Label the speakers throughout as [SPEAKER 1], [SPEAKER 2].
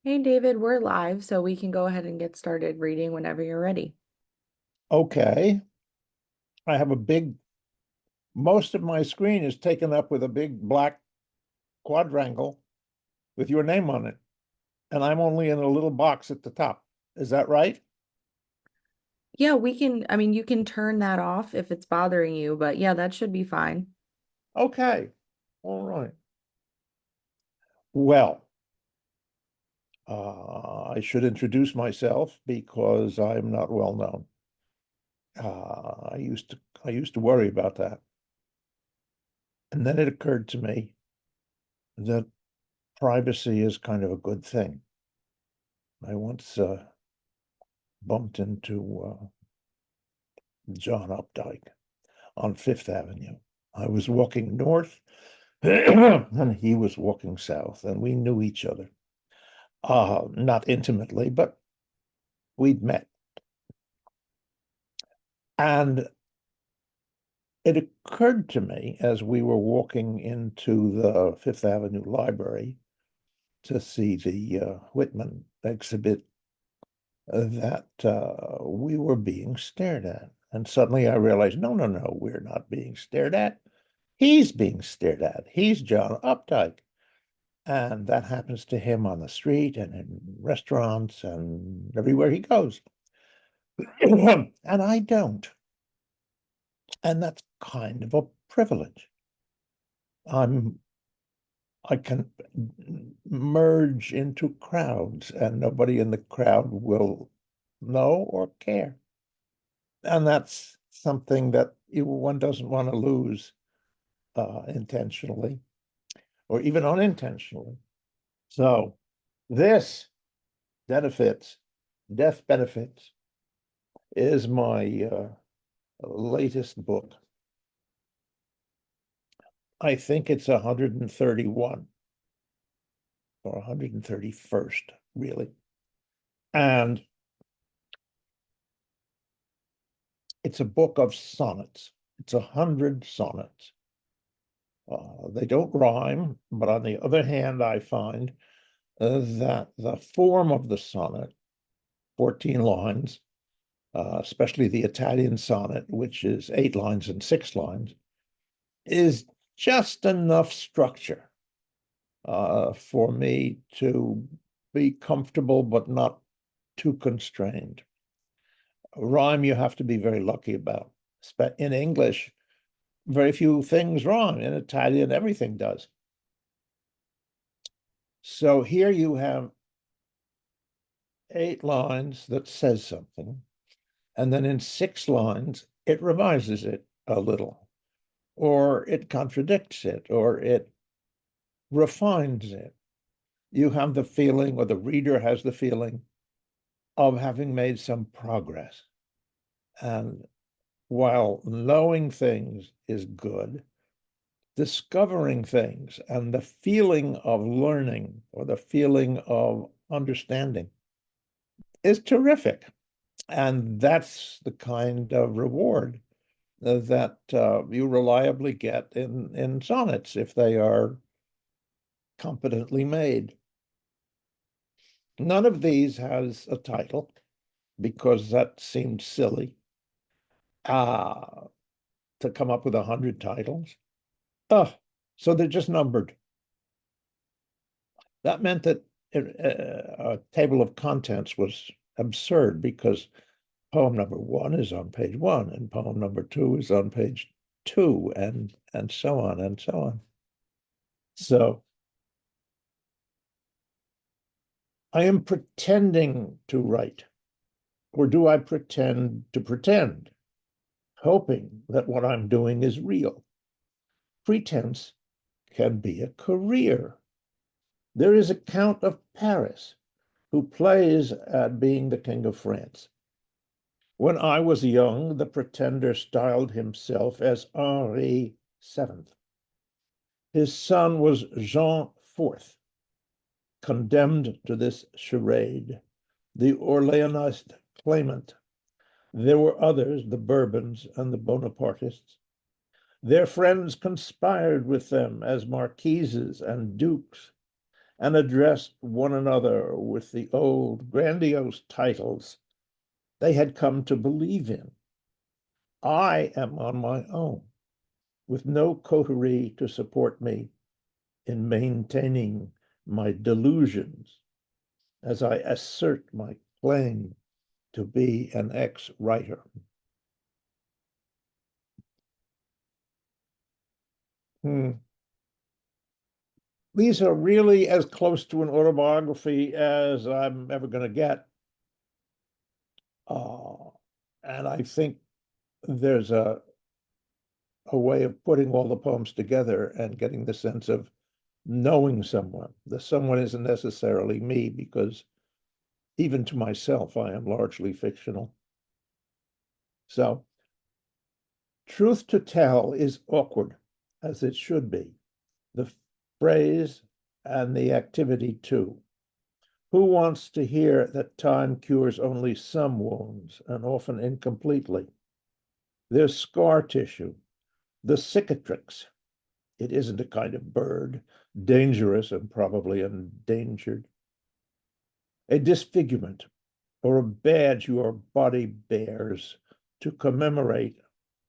[SPEAKER 1] Hey David, we're live, so we can go ahead and get started reading whenever you're ready.
[SPEAKER 2] Okay, I have most of my screen is taken up with a big black quadrangle with your name on it, and I'm only in a little box at the top. Is that right?
[SPEAKER 1] Yeah, you can turn that off if it's bothering you, but yeah, that should be fine.
[SPEAKER 2] Okay, all right. Well, I should introduce myself because I'm not well known. I used to worry about that, and then it occurred to me that privacy is kind of a good thing. I once bumped into John Updike on Fifth Avenue. I was walking north and he was walking south, and we knew each other. Not intimately, but we'd met. And it occurred to me as we were walking into the Fifth Avenue Library to see the Whitman exhibit that we were being stared at. And suddenly I realized, no, no, no, we're not being stared at. He's being stared at. He's John Updike. And that happens to him on the street and in restaurants and everywhere he goes. And I don't. And that's kind of a privilege. I'm I can merge into crowds and nobody in the crowd will know or care. And that's something that one doesn't want to lose intentionally or even unintentionally. So this benefits, death benefits, is my latest book. I think it's 131 or 131st, really. And it's a book of sonnets. It's 100 sonnets. They don't rhyme, but on the other hand, I find that the form of the sonnet, 14 lines, especially the Italian sonnet, which is 8 lines and 6 lines, is just enough structure for me to be comfortable but not too constrained. Rhyme you have to be very lucky about. In English, very few things rhyme. In Italian, everything does. So here you have 8 lines that says something, and then in 6 lines, it revises it a little, or it contradicts it, or it refines it. You have the feeling, or the reader has the feeling, of having made some progress. And while knowing things is good, discovering things and the feeling of learning or the feeling of understanding is terrific. And that's the kind of reward that you reliably get in sonnets if they are competently made. None of these has a title because that seemed silly uh, to come up with 100 titles. Oh, so they're just numbered. That meant that a table of contents was absurd because poem number 1 is on page 1 and poem number 2 is on page 2 and so on and so on. So I am pretending to write, or do I pretend to pretend, hoping that what I'm doing is real? Pretense can be a career. There is a Count of Paris who plays at being the King of France. When I was young, the pretender styled himself as Henri VII. His son was Jean IV, condemned to this charade, the Orleanist claimant. There were others, the Bourbons and the Bonapartists. Their friends conspired with them as marquises and dukes, and addressed one another with the old grandiose titles they had come to believe in. I am on my own, with no coterie to support me in maintaining my delusions as I assert my claim to be an ex-writer. These are really as close to an autobiography as I'm ever going to get. And I think there's a way of putting all the poems together and getting the sense of knowing someone. The someone isn't necessarily me, because even to myself, I am largely fictional. So, truth to tell is awkward, as it should be. The phrase and the activity too. Who wants to hear that time cures only some wounds, and often incompletely? There's scar tissue, the cicatrix. It isn't a kind of bird, dangerous and probably endangered. A disfigurement, or a badge your body bears to commemorate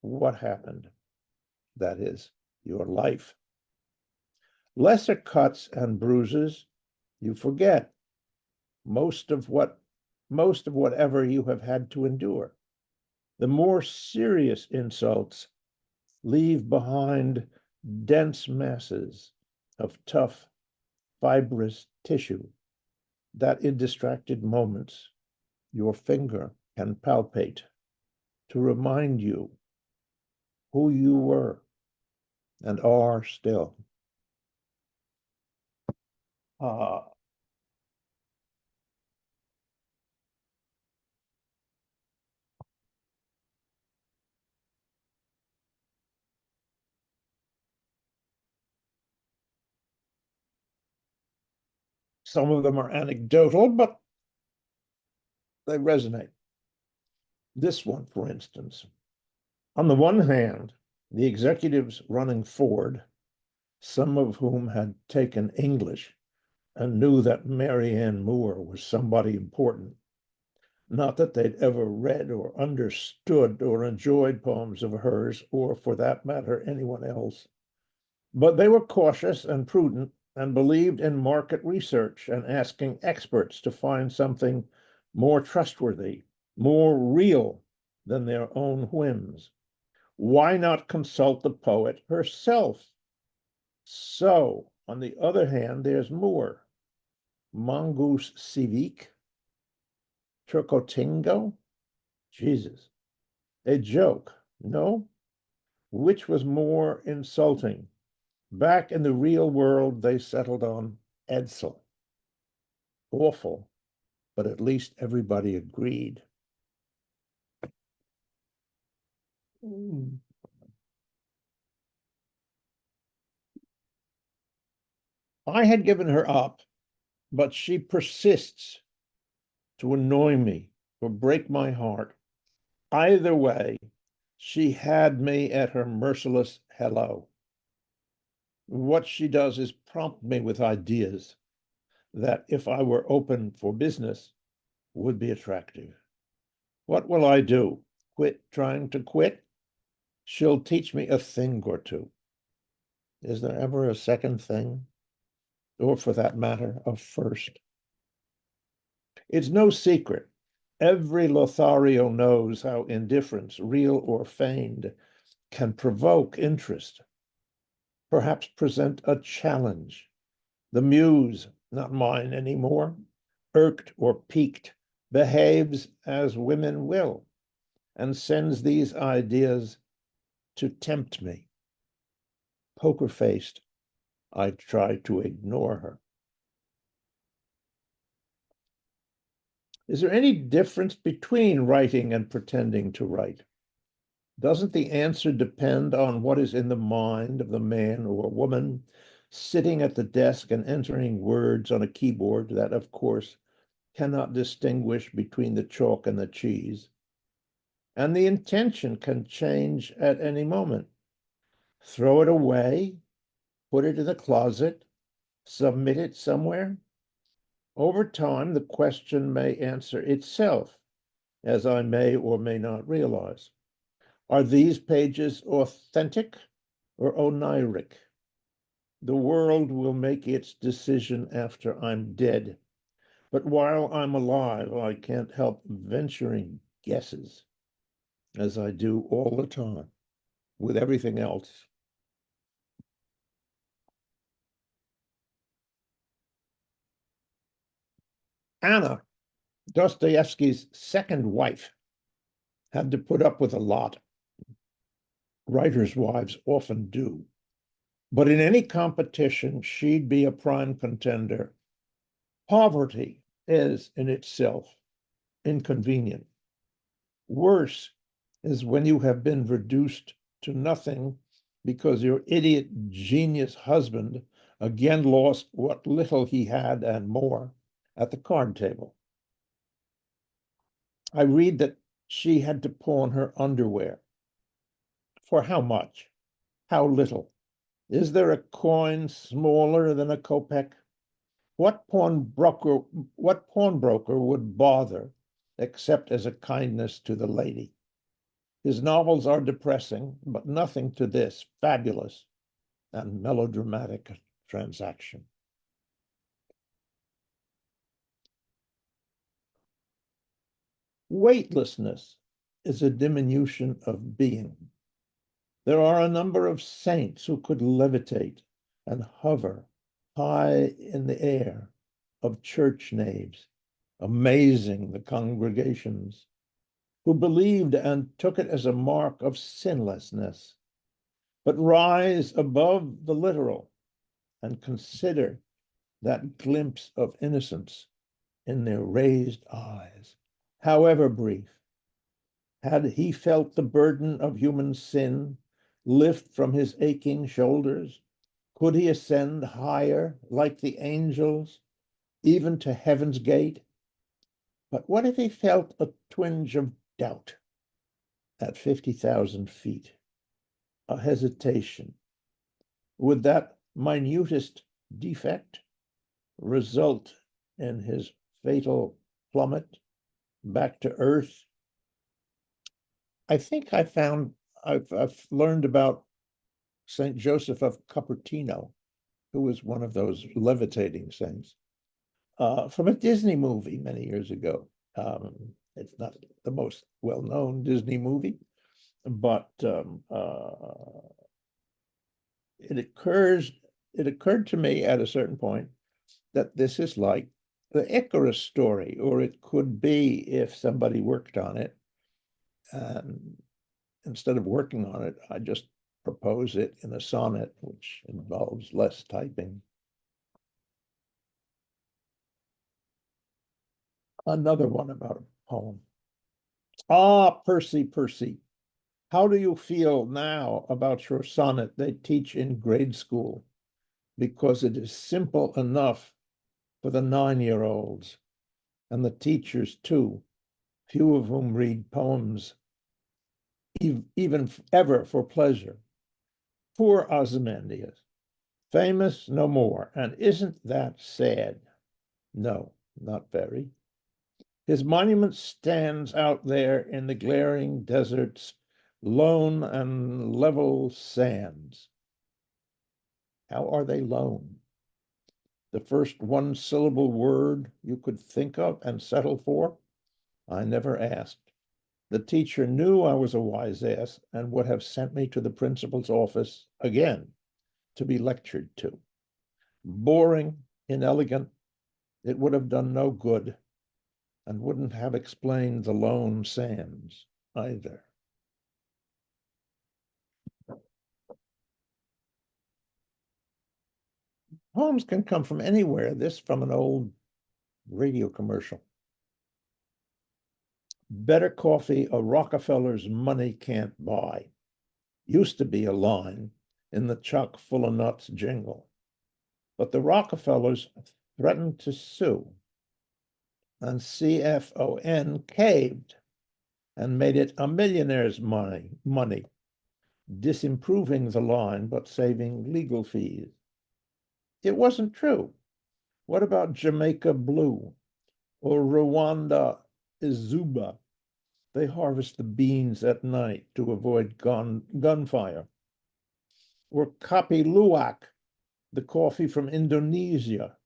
[SPEAKER 2] what happened. That is, your life. Lesser cuts and bruises, you forget most of whatever you have had to endure. The more serious insults leave behind dense masses of tough, fibrous tissue that in distracted moments your finger can palpate to remind you who you were and are still. Uh, some of them are anecdotal, but they resonate. This one, for instance. On the one hand, the executives running Ford, some of whom had taken English and knew that Mary Ann Moore was somebody important. Not that they'd ever read or understood or enjoyed poems of hers, or for that matter, anyone else. But they were cautious and prudent and believed in market research and asking experts to find something more trustworthy, more real than their own whims. Why not consult the poet herself? So, on the other hand, there's Moore, Mongoose Civique, Turcotingo. Jesus, a joke, no? Which was more insulting? Back in the real world, they settled on Edsel. Awful, but at least everybody agreed. I had given her up, but she persists to annoy me or break my heart. Either way, she had me at her merciless hello. What she does is prompt me with ideas that, if I were open for business, would be attractive. What will I do? Quit trying to quit? She'll teach me a thing or two. Is there ever a second thing? Or, for that matter, a first? It's no secret. Every Lothario knows how indifference, real or feigned, can provoke interest, perhaps present a challenge. The muse, not mine anymore, irked or piqued, behaves as women will, and sends these ideas to tempt me. Poker-faced, I try to ignore her. Is there any difference between writing and pretending to write? Doesn't the answer depend on what is in the mind of the man or woman sitting at the desk and entering words on a keyboard that, of course, cannot distinguish between the chalk and the cheese? And the intention can change at any moment. Throw it away, put it in the closet, Submit it somewhere? Over time, the question may answer itself, as I may or may not realize. Are these pages authentic or oniric? The world will make its decision after I'm dead. But while I'm alive, I can't help venturing guesses, as I do all the time with everything else. Anna, Dostoevsky's second wife, had to put up with a lot. Writers' wives often do. But in any competition, she'd be a prime contender. Poverty is in itself inconvenient. Worse is when you have been reduced to nothing because your idiot genius husband again lost what little he had and more at the card table. I read that she had to pawn her underwear. For how much? How little? Is there a coin smaller than a kopeck? What pawnbroker would bother except as a kindness to the lady? His novels are depressing, but nothing to this fabulous and melodramatic transaction. Weightlessness is a diminution of being. There are a number of saints who could levitate and hover high in the air of church naves, amazing the congregations, who believed and took it as a mark of sinlessness, but rise above the literal and consider that glimpse of innocence in their raised eyes, however brief. Had he felt the burden of human sin lift from his aching shoulders? Could he ascend higher like the angels, even to heaven's gate? But what if he felt a twinge of doubt at 50,000 feet, a hesitation? Would that minutest defect result in his fatal plummet back to earth? I think I've learned about Saint Joseph of Cupertino, who was one of those levitating saints, from a Disney movie many years ago. It's not the most well-known Disney movie, but it occurred to me at a certain point that this is like the Icarus story, or it could be if somebody worked on it. And instead of working on it, I just propose it in a sonnet, which involves less typing. Another one about a poem. Ah, Percy, Percy, how do you feel now about your sonnet they teach in grade school? Because it is simple enough for the 9-year-olds, and the teachers too, few of whom read poems even ever for pleasure. Poor Ozymandias, famous no more, and isn't that sad? No, not very. His monument stands out there in the glaring desert's lone and level sands. How are they lone? The first one-syllable word you could think of and settle for? I never asked. The teacher knew I was a wise ass and would have sent me to the principal's office again to be lectured to. Boring, inelegant, it would have done no good and wouldn't have explained the lone sands either. Poems can come from anywhere. This from an old radio commercial. Better coffee a Rockefeller's money can't buy. Used to be a line in the chock full of nuts jingle. But the Rockefellers threatened to sue, and CFON caved and made it a millionaire's money, disimproving the line but saving legal fees. It wasn't true. What about Jamaica Blue or Rwanda Izuba? They harvest the beans at night to avoid gunfire. Or Kopi Luwak, the coffee from Indonesia.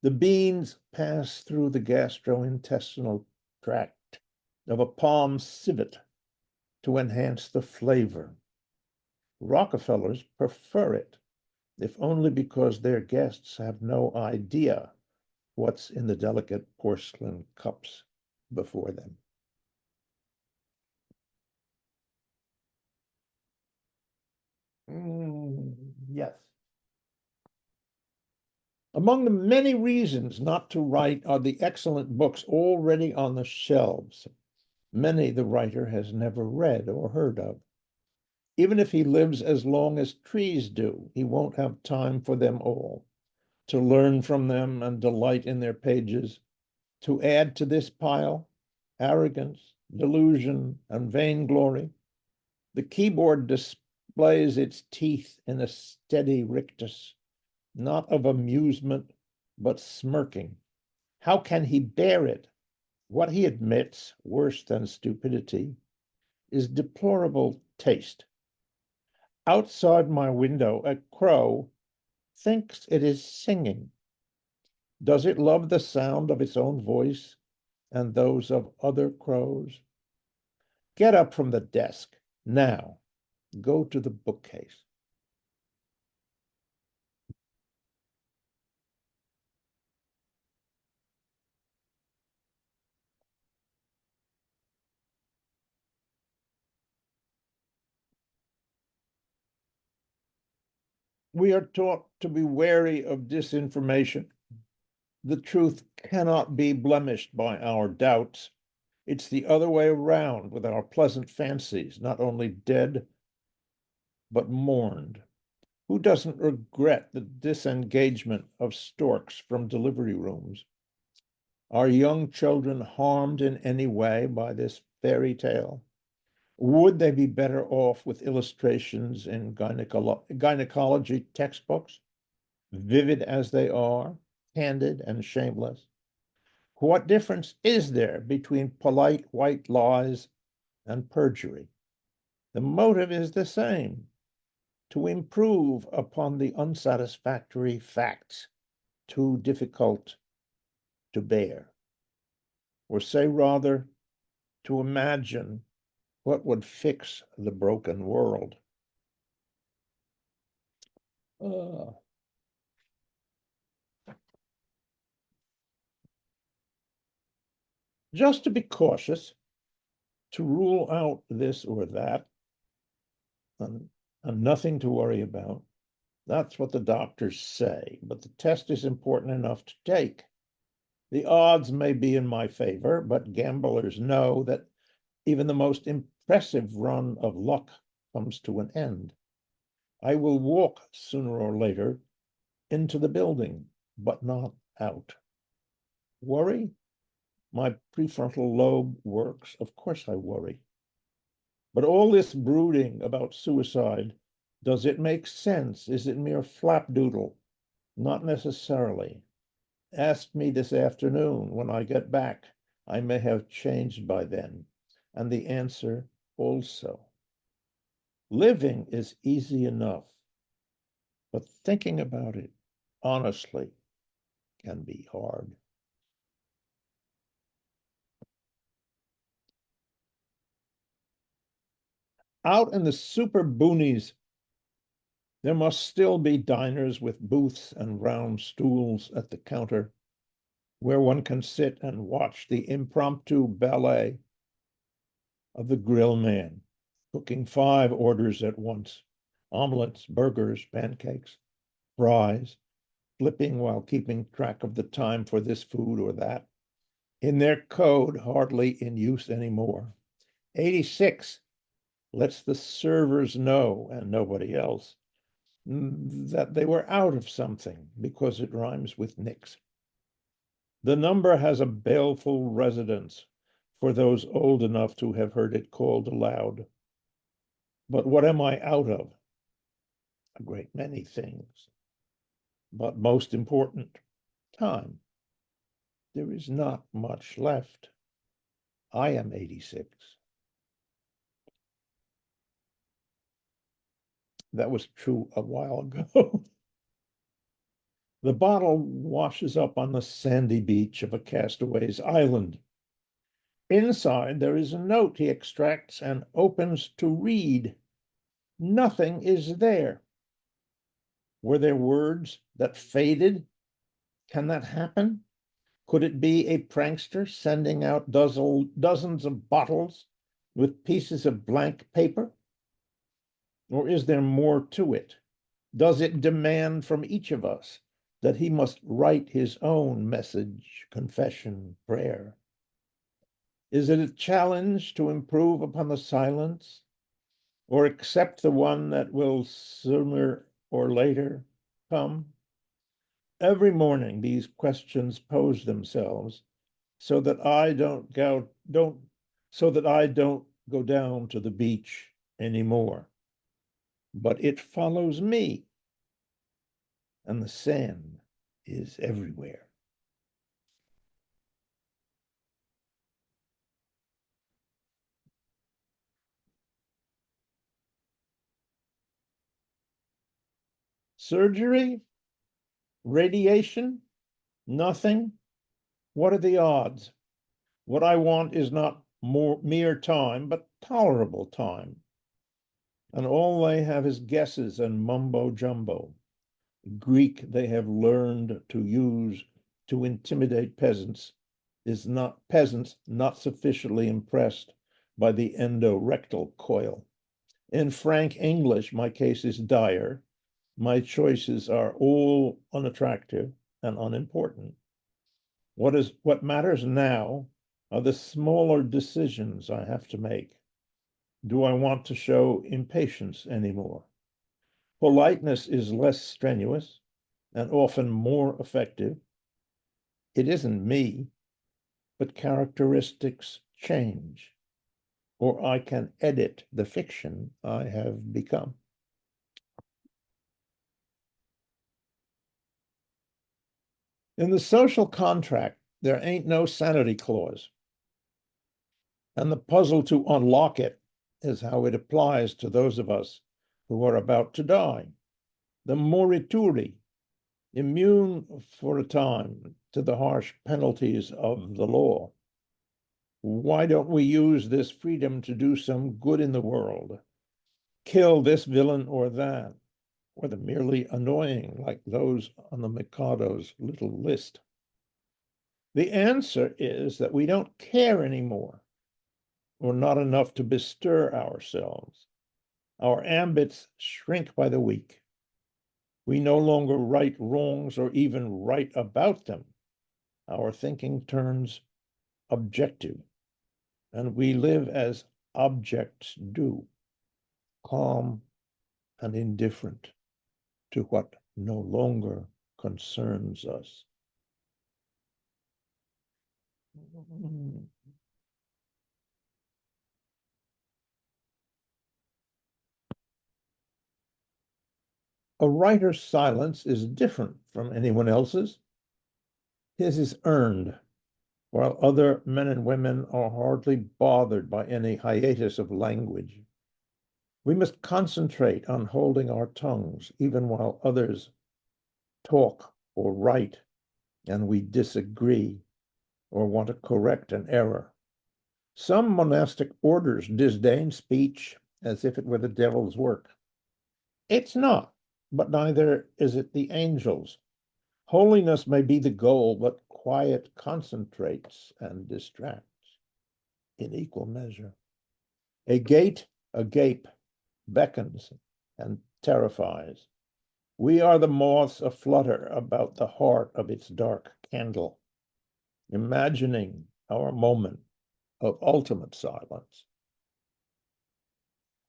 [SPEAKER 2] The beans pass through the gastrointestinal tract of a palm civet to enhance the flavor. Rockefellers prefer it, if only because their guests have no idea what's in the delicate porcelain cups before them. Yes. Among the many reasons not to write are the excellent books already on the shelves. Many the writer has never read or heard of. Even if he lives as long as trees do, he won't have time for them all, to learn from them and delight in their pages. To add to this pile, arrogance, delusion, and vainglory. The keyboard displays its teeth in a steady rictus, not of amusement, but smirking. How can he bear it? What he admits, worse than stupidity, is deplorable taste. Outside my window, a crow thinks it is singing. Does it love the sound of its own voice and those of other crows? Get up from the desk now. Go to the bookcase. We are taught to be wary of disinformation. The truth cannot be blemished by our doubts. It's the other way around with our pleasant fancies, not only dead, but mourned. Who doesn't regret the disengagement of storks from delivery rooms? Are young children harmed in any way by this fairy tale? Would they be better off with illustrations in gynecology textbooks, vivid as they are, candid and shameless? What difference is there between polite white lies and perjury? The motive is the same, to improve upon the unsatisfactory facts too difficult to bear. Or say rather, to imagine what would fix the broken world. Uh, just to be cautious, to rule out this or that, and, and nothing to worry about. That's what the doctors say, but the test is important enough to take. The odds may be in my favor, but gamblers know that even the most impressive run of luck comes to an end. I will walk sooner or later into the building, but not out. Worry? My prefrontal lobe works. Of course I worry. But all this brooding about suicide, does it make sense? Is it mere flapdoodle? Not necessarily. Ask me this afternoon when I get back. I may have changed by then. And the answer also. Living is easy enough, but thinking about it honestly can be hard. Out in the super boonies, there must still be diners with booths and round stools at the counter where one can sit and watch the impromptu ballet of the grill man cooking 5 orders at once: omelets, burgers, pancakes, fries, flipping while keeping track of the time for this food or that. In their code, hardly in use anymore. 86 lets the servers know, and nobody else, that they were out of something because it rhymes with nix. The number has a baleful resonance for those old enough to have heard it called aloud. But what am I out of? A great many things. but most important, time. There is not much left. I am 86. That was true a while ago. The bottle washes up on the sandy beach of a castaway's island. Inside, there is a note he extracts and opens to read. Nothing is there. Were there words that faded? Can that happen? Could it be a prankster sending out dozens of bottles with pieces of blank paper? Or is there more to it? Does it demand from each of us that he must write his own message, confession, prayer? Is it a challenge to improve upon the silence or accept the one that will sooner or later come? Every morning, these questions pose themselves so that I don't go down to the beach anymore. But it follows me, and the sand is everywhere. Surgery? Radiation? Nothing? What are the odds? What I want is not mere time, but tolerable time. And all they have is guesses and mumbo jumbo. Greek they have learned to use to intimidate peasants not sufficiently impressed by the endorectal coil. In frank English, my case is dire. My choices are all unattractive and unimportant. What matters now are the smaller decisions I have to make. Do I want to show impatience anymore? Politeness is less strenuous and often more effective. It isn't me, but characteristics change, or I can edit the fiction I have become. In the social contract, there ain't no sanity clause. And the puzzle to unlock it is how it applies to those of us who are about to die. The morituri, immune for a time to the harsh penalties of the law. Why don't we use this freedom to do some good in the world? Kill this villain or that, or the merely annoying, like those on the Mikado's little list. The answer is that we don't care anymore, or not enough to bestir ourselves. Our ambits shrink by the week. We no longer right wrongs or even write about them. Our thinking turns objective, and we live as objects do, calm and indifferent to what no longer concerns us. A writer's silence is different from anyone else's. His is earned, while other men and women are hardly bothered by any hiatus of language. We must concentrate on holding our tongues, even while others talk or write, and we disagree or want to correct an error. Some monastic orders disdain speech as if it were the devil's work. It's not, but neither is it the angels. Holiness may be the goal, but quiet concentrates and distracts in equal measure. A gate, agape, beckons and terrifies. We are the moths aflutter about the heart of its dark candle, imagining our moment of ultimate silence.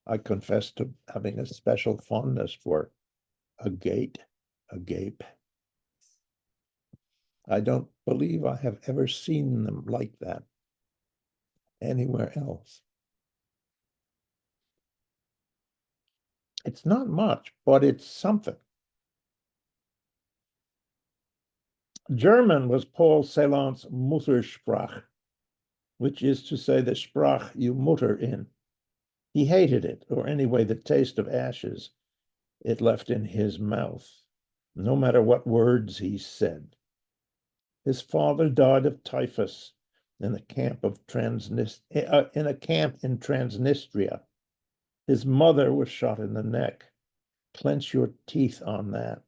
[SPEAKER 2] I confess to having a special fondness for a gate, agape. I don't believe I have ever seen them like that anywhere else. It's not much, but it's something. German was Paul Celan's Muttersprach, which is to say the Sprach you mutter in. He hated it, or anyway the taste of ashes it left in his mouth, no matter what words he said. His father died of typhus in a camp in Transnistria. His mother was shot in the neck. Clench your teeth on that,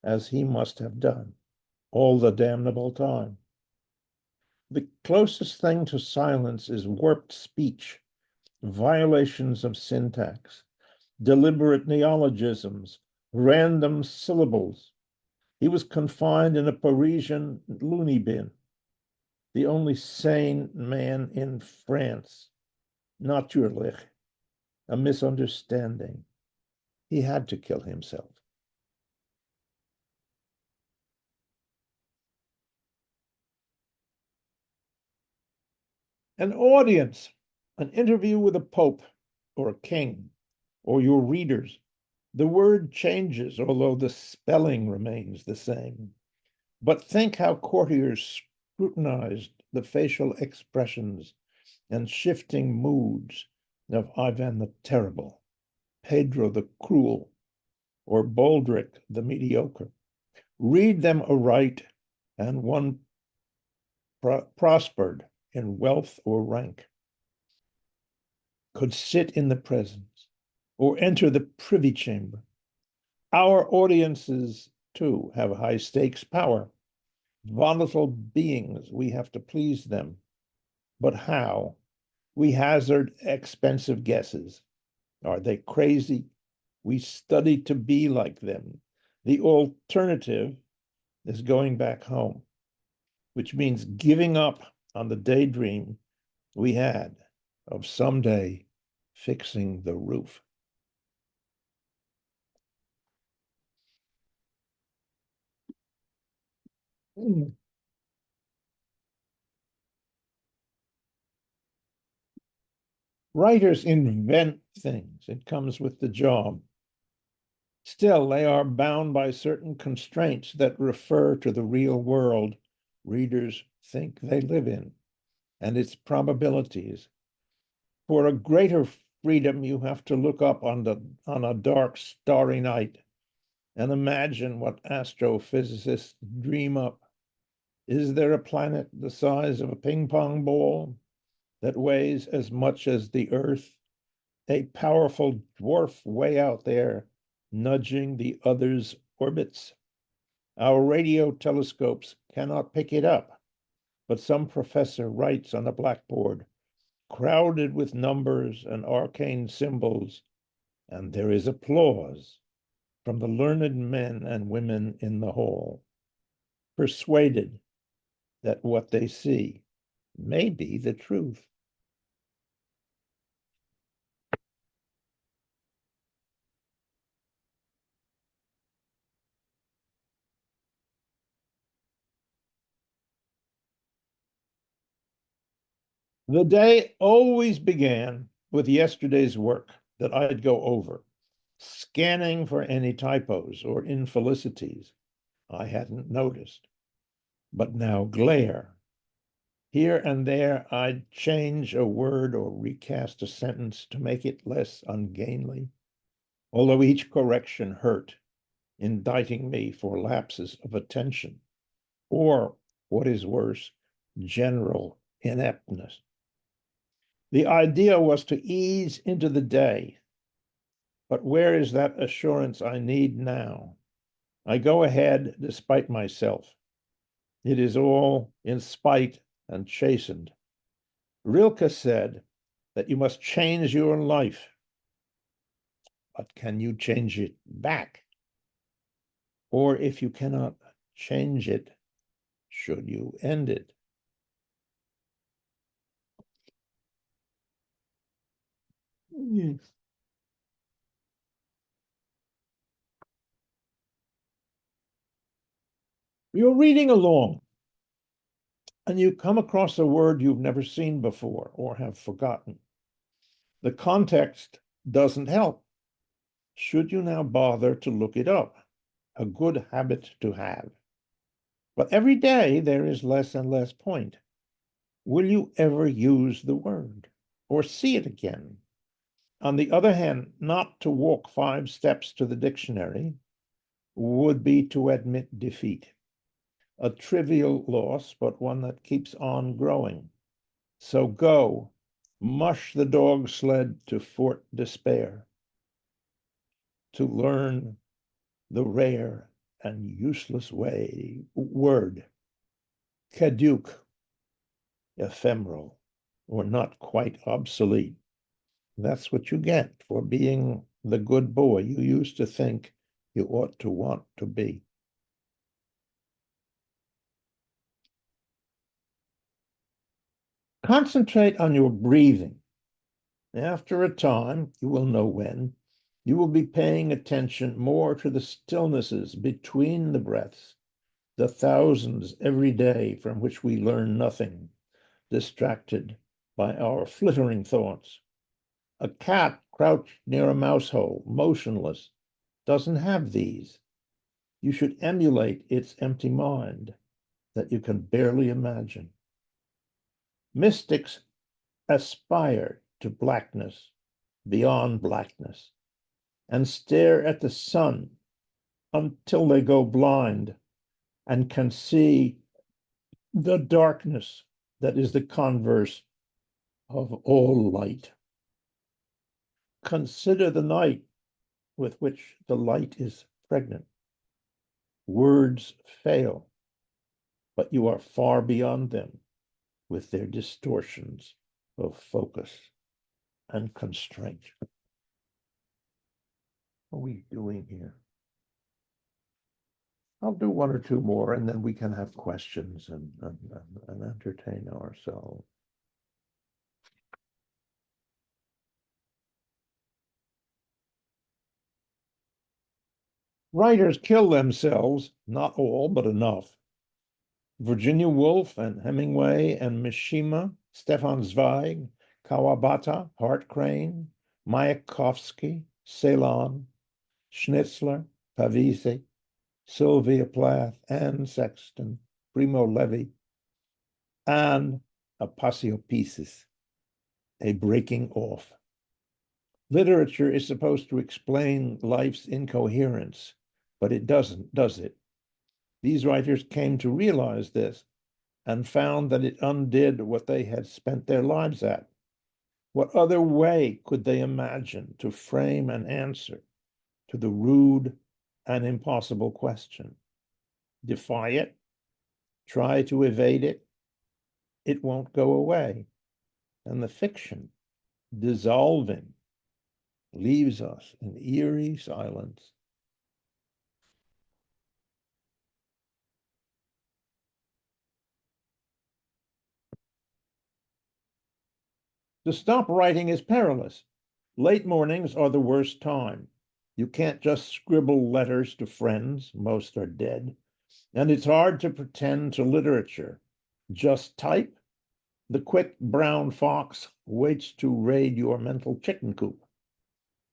[SPEAKER 2] as he must have done all the damnable time. The closest thing to silence is warped speech, violations of syntax, deliberate neologisms, random syllables. He was confined in a Parisian loony bin, the only sane man in France. Natürlich, a misunderstanding. He had to kill himself. An audience, an interview with a pope or a king or your readers. The word changes, although the spelling remains the same. But think how courtiers scrutinized the facial expressions and shifting moods of Ivan the Terrible, Pedro the Cruel, or Baldric the Mediocre. Read them aright, and one prospered in wealth or rank, could sit in the presence or enter the privy chamber. Our audiences, too, have high stakes power. Volatile beings, we have to please them. But how? We hazard expensive guesses. Are they crazy? We study to be like them. The alternative is going back home, which means giving up on the daydream we had of someday fixing the roof. Writers invent things. It comes with the job. Still, they are bound by certain constraints that refer to the real world readers think they live in and its probabilities. For a greater freedom, you have to look up on a dark, starry night and imagine what astrophysicists dream up. Is there a planet the size of a ping pong ball that weighs as much as the Earth? A powerful dwarf way out there, nudging the other's orbits. Our radio telescopes cannot pick it up, but some professor writes on a blackboard, crowded with numbers and arcane symbols, and there is applause from the learned men and women in the hall, persuaded that what they see may be the truth. The day always began with yesterday's work that I'd go over, scanning for any typos or infelicities I hadn't noticed, but now glare. Here and there, I'd change a word or recast a sentence to make it less ungainly, although each correction hurt, indicting me for lapses of attention, or, what is worse, general ineptness. The idea was to ease into the day, but where is that assurance I need now? I go ahead despite myself. It is all in spite and chastened. Rilke said that you must change your life, but can you change it back? Or if you cannot change it, should you end it? Yes. You're reading along and you come across a word you've never seen before or have forgotten. The context doesn't help. Should you now bother to look it up? A good habit to have. But every day there is less and less point. Will you ever use the word or see it again? On the other hand, not to walk 5 steps to the dictionary would be to admit defeat. A trivial loss, but one that keeps on growing. So go, mush the dog sled to Fort Despair, to learn the rare and useless word, caduc, ephemeral, or not quite obsolete. That's what you get for being the good boy you used to think you ought to want to be. Concentrate on your breathing. After a time, you will know when, you will be paying attention more to the stillnesses between the breaths, the thousands every day from which we learn nothing, distracted by our flittering thoughts. A cat crouched near a mouse hole, motionless, doesn't have these. You should emulate its empty mind that you can barely imagine. Mystics aspire to blackness, beyond blackness, and stare at the sun until they go blind and can see the darkness that is the converse of all light. Consider the night with which the light is pregnant. Words fail, but you are far beyond them with their distortions of focus and constraint. What are we doing here? I'll do 1 or 2 more, and then we can have questions and entertain ourselves. Writers kill themselves, not all, but enough. Virginia Woolf and Hemingway and Mishima, Stefan Zweig, Kawabata, Hart Crane, Mayakovsky, Ceylon, Schnitzler, Pavese, Sylvia Plath, Anne Sexton, Primo Levi, and Aposiopesis, a breaking off. Literature is supposed to explain life's incoherence, but it doesn't, does it? These writers came to realize this and found that it undid what they had spent their lives at. What other way could they imagine to frame an answer to the rude and impossible question? Defy it? Try to evade it? It won't go away. And the fiction, dissolving, leaves us in eerie silence. To stop writing is perilous. Late mornings are the worst time. You can't just scribble letters to friends, most are dead. And it's hard to pretend to literature. Just type. The quick brown fox waits to raid your mental chicken coop.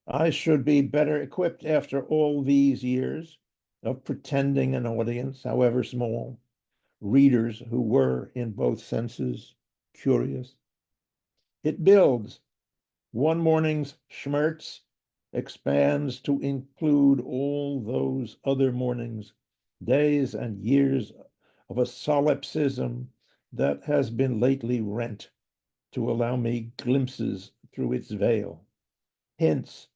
[SPEAKER 2] I should be better equipped after all these years of pretending an audience, however small, readers who were, in both senses, curious. It builds. One morning's schmerz expands to include all those other mornings, days and years of a solipsism that has been lately rent to allow me glimpses through its veil, hints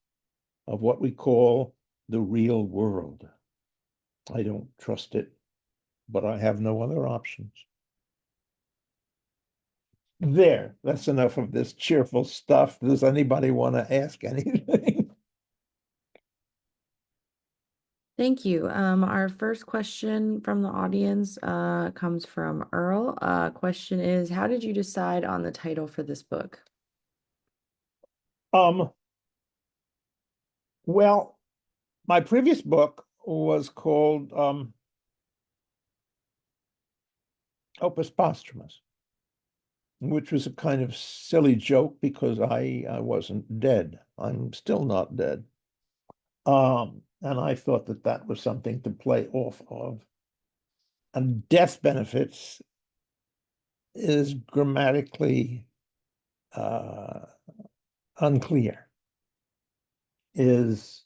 [SPEAKER 2] of what we call the real world. I don't trust it, but I have no other options. There, that's enough of this cheerful stuff. Does anybody want to ask anything?
[SPEAKER 1] Thank you. Our first question from the audience comes from Earl. Question is, how did you decide on the title for this book?
[SPEAKER 2] Well, my previous book was called Opus Posthumus, which was a kind of silly joke because I wasn't dead. I'm still not dead. And I thought that that was something to play off of. And death benefits is grammatically uh, unclear. Is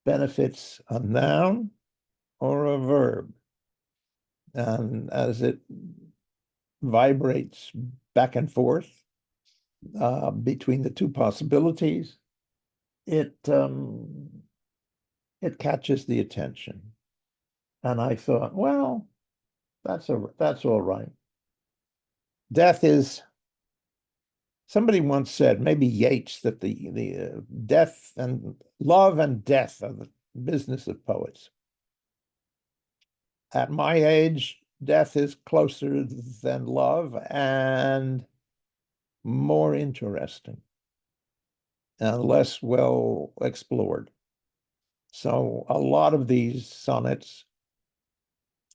[SPEAKER 2] benefits a noun or a verb? And as it vibrates back and forth between the two possibilities, it it catches the attention. And I thought, well, that's all right. Death is, somebody once said, maybe Yeats, that the death and love and death are the business of poets. At my age, death is closer than love and more interesting and less well explored. So a lot of these sonnets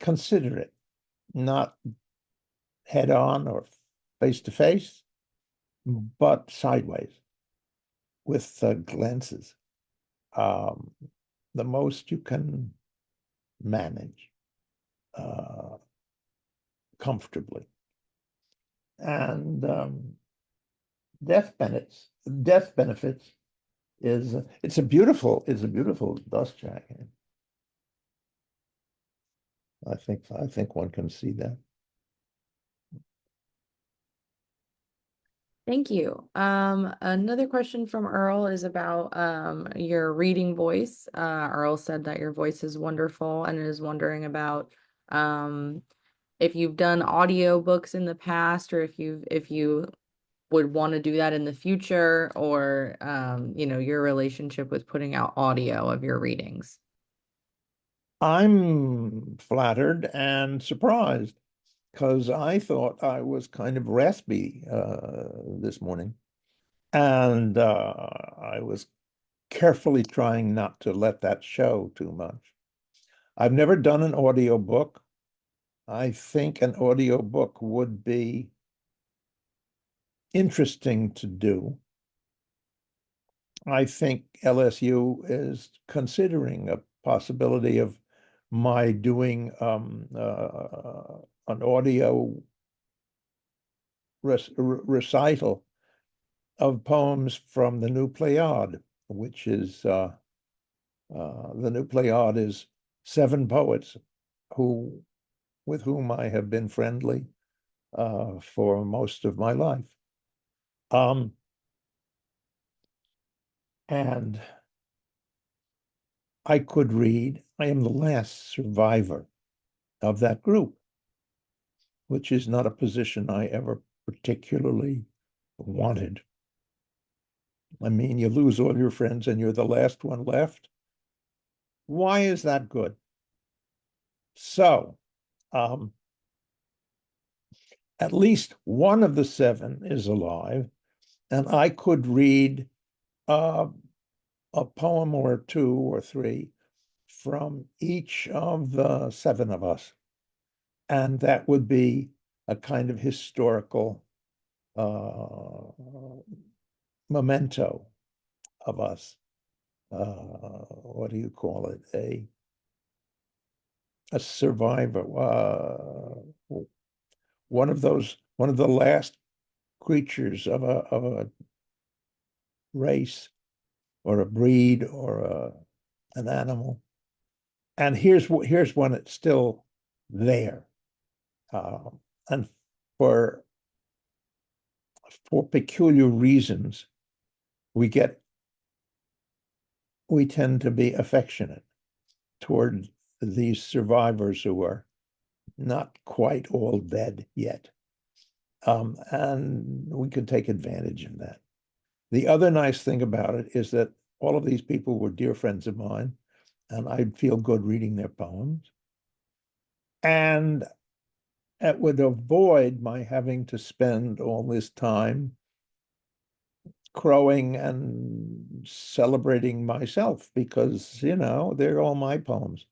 [SPEAKER 2] consider it, not head on or face to face, but sideways with glances. Um, the most you can manage comfortably. And death benefits is it's a beautiful dust jacket. I think one can see that.
[SPEAKER 1] Thank you. Another question from Earl is about your reading voice. Earl said that your voice is wonderful and is wondering about um, if you've done audio books in the past, or if you would want to do that in the future, or your relationship with putting out audio of your readings.
[SPEAKER 2] I'm flattered and surprised because I thought I was kind of raspy this morning. And I was carefully trying not to let that show too much. I've never done an audio book. I think an audio book would be interesting to do. I think LSU is considering a possibility of my doing an audio recital of poems from the New Pleiad, which is the New Pleiad is 7 poets who with whom I have been friendly for most of my life. And I could read, I am the last survivor of that group, which is not a position I ever particularly wanted. I mean, you lose all your friends and you're the last one left. Why is that good? So, um, at least one of the 7 is alive, and I could read uh, a poem or 2 or 3 from each of the 7 of us. And that would be a kind of historical memento of us. What do you call it? A survivor. One of the last creatures of a race or a breed or an animal. And here's when it's still there. And for peculiar reasons, we tend to be affectionate toward these survivors who are not quite all dead yet. And we could take advantage of that. The other nice thing about it is that all of these people were dear friends of mine, and I'd feel good reading their poems. And it would avoid my having to spend all this time crowing and celebrating myself because, they're all my poems.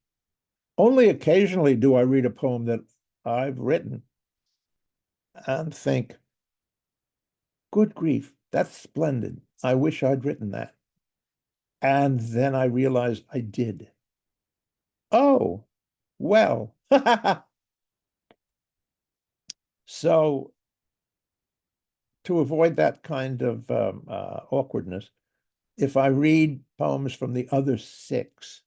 [SPEAKER 2] Only occasionally do I read a poem that I've written and think, good grief, that's splendid. I wish I'd written that. And then I realized I did. Oh, well, So to avoid that kind of awkwardness, if I read poems from the other six,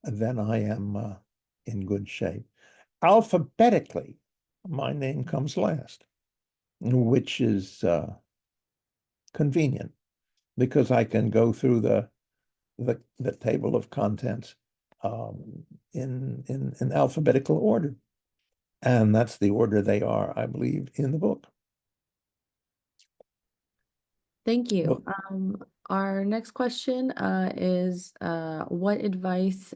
[SPEAKER 2] then I am in good shape. Alphabetically, my name comes last, which is convenient because I can go through the table of contents in alphabetical order, and that's the order they are, I believe, in the book.
[SPEAKER 1] Thank you.
[SPEAKER 2] Well,
[SPEAKER 1] Our next question is what advice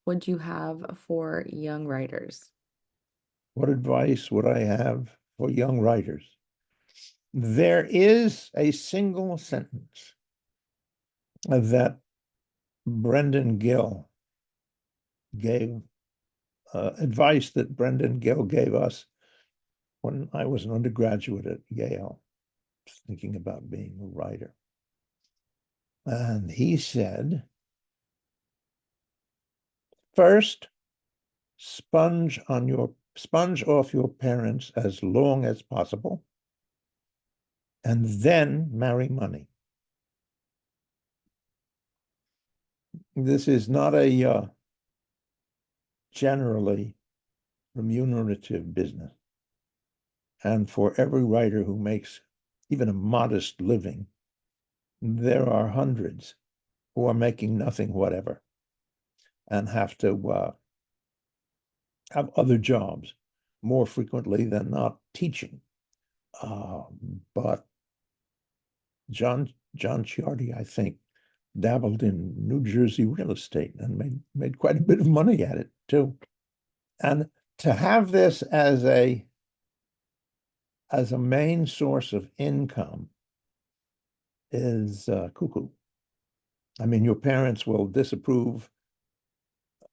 [SPEAKER 1] would you have for young writers?
[SPEAKER 2] what advice would I have for young writers? There is a single sentence that Brendan Gill gave, advice that Brendan Gill gave us when I was an undergraduate at Yale, thinking about being a writer. And he said, first, sponge off your parents as long as possible, and then marry money. This is not a generally remunerative business. And for every writer who makes even a modest living, there are hundreds who are making nothing whatever and have to have other jobs, more frequently than not teaching. But John Ciardi, I think, dabbled in New Jersey real estate and made quite a bit of money at it too. And to have this as a main source of income is cuckoo. I mean, your parents will disapprove.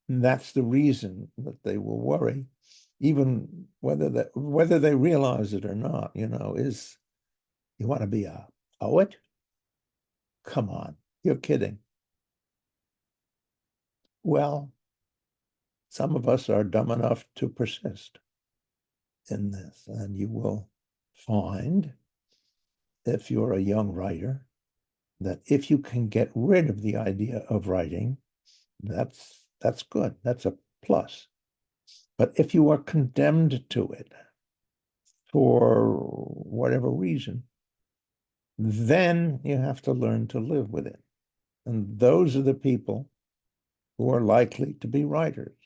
[SPEAKER 2] And that's the reason that they will worry, even whether they realize it or not, is you want to be a poet? Come on, you're kidding. Well, some of us are dumb enough to persist in this, and you will find, if you're a young writer, that if you can get rid of the idea of writing, that's good. That's a plus. But if you are condemned to it for whatever reason, then you have to learn to live with it. And those are the people who are likely to be writers.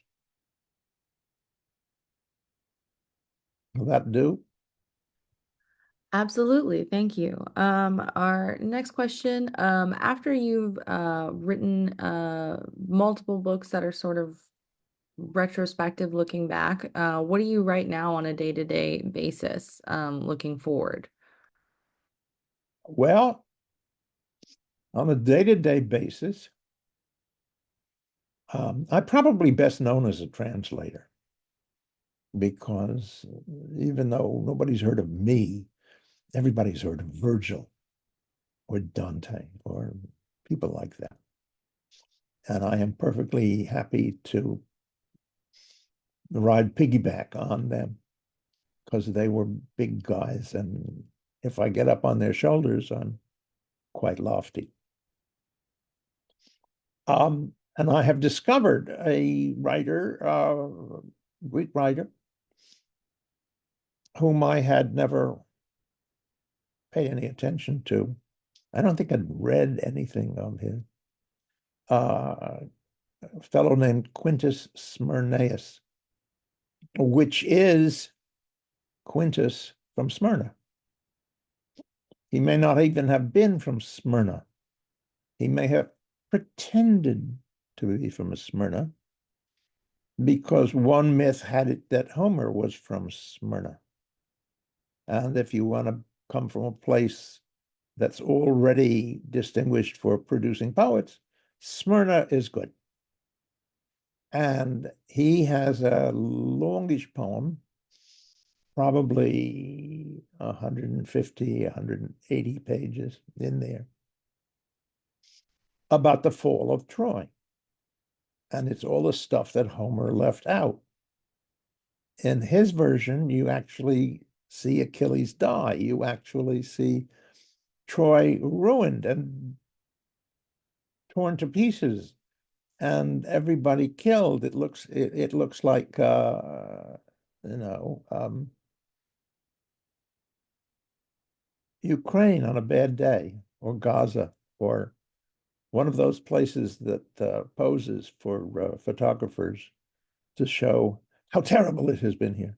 [SPEAKER 2] Will that do?
[SPEAKER 1] Absolutely, thank you. Our next question, after you've written multiple books that are sort of retrospective looking back, what do you write now on a day-to-day basis, looking forward?
[SPEAKER 2] Well, on a day-to-day basis, I'm probably best known as a translator because even though nobody's heard of me, everybody's heard of Virgil or Dante or people like that. And I am perfectly happy to ride piggyback on them because they were big guys. And if I get up on their shoulders, I'm quite lofty. And I have discovered a writer, Greek writer, whom I had never paid any attention to. I don't think I'd read anything of his. A fellow named Quintus Smyrnaeus, which is Quintus from Smyrna. He may not even have been from Smyrna. He may have pretended to be from Smyrna because one myth had it that Homer was from Smyrna. And if you want to come from a place that's already distinguished for producing poets, Smyrna is good. And he has a longish poem, probably 150, 180 pages in there, about the fall of Troy. And it's all the stuff that Homer left out. in his version, you actually see Achilles die. You actually see Troy ruined and torn to pieces and everybody killed. It looks like you know Ukraine on a bad day, or Gaza, or one of those places that poses for photographers to show how terrible it has been here.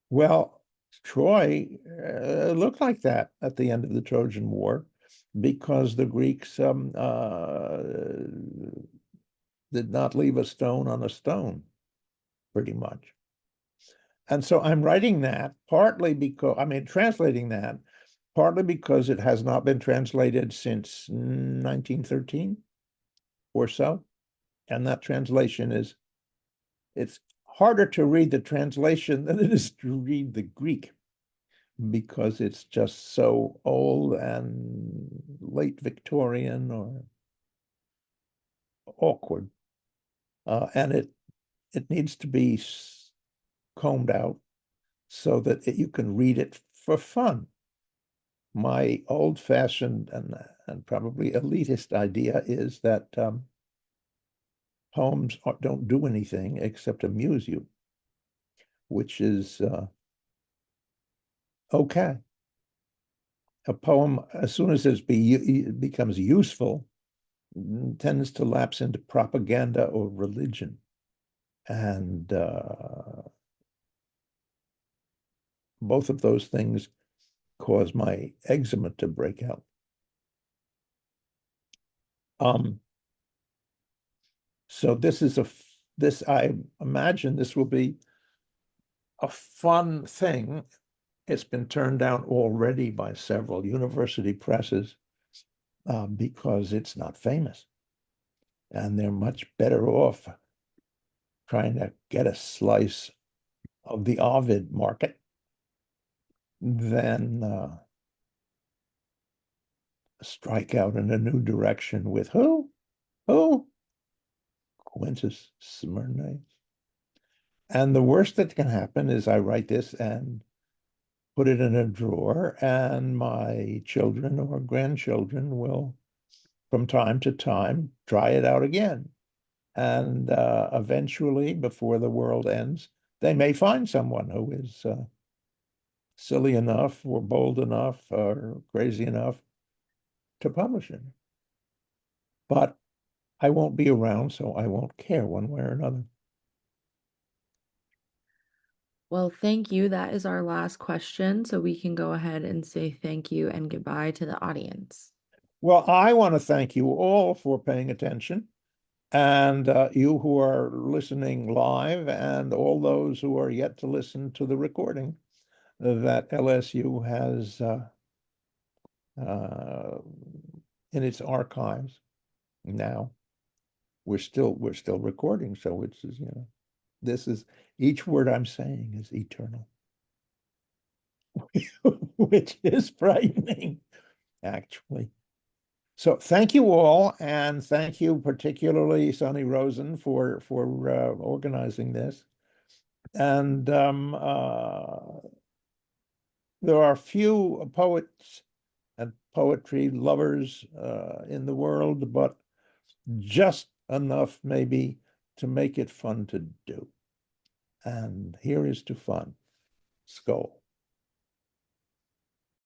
[SPEAKER 2] Well, Troy looked like that at the end of the Trojan War because the Greeks did not leave a stone on a stone, pretty much. And so I'm writing that partly because, I mean, translating that partly because it has not been translated since 1913 or so. And that translation it's harder to read the translation than it is to read the Greek because it's just so old and late Victorian or awkward. And it needs to be combed out so that you can read it for fun. My old-fashioned and probably elitist idea is that poems don't do anything except amuse you, which is okay. A poem, as soon as it becomes useful, tends to lapse into propaganda or religion. And both of those things cause my eczema to break out. So I imagine this will be a fun thing. It's been turned down already by several university presses because it's not famous. And they're much better off trying to get a slice of the Ovid market than strike out in a new direction with who? Who? Quintus Smyrnaeus. And the worst that can happen is I write this and put it in a drawer, and my children or grandchildren will, from time to time, try it out again. And eventually, before the world ends, they may find someone who is silly enough or bold enough or crazy enough to publish it. But I won't be around, so I won't care one way or another.
[SPEAKER 1] Well, thank you. That is our last question. So we can go ahead and say thank you and goodbye to the audience.
[SPEAKER 2] Well, I want to thank you all for paying attention, and you who are listening live, and all those who are yet to listen to the recording that LSU has uh, in its archives now. We're still recording, so it's this is each word I'm saying is eternal, which is frightening, actually. So thank you all, and thank you particularly Sonny Rosen for organizing this. And there are few poets and poetry lovers in the world, but just enough maybe to make it fun to do. And here is to fun. Skål.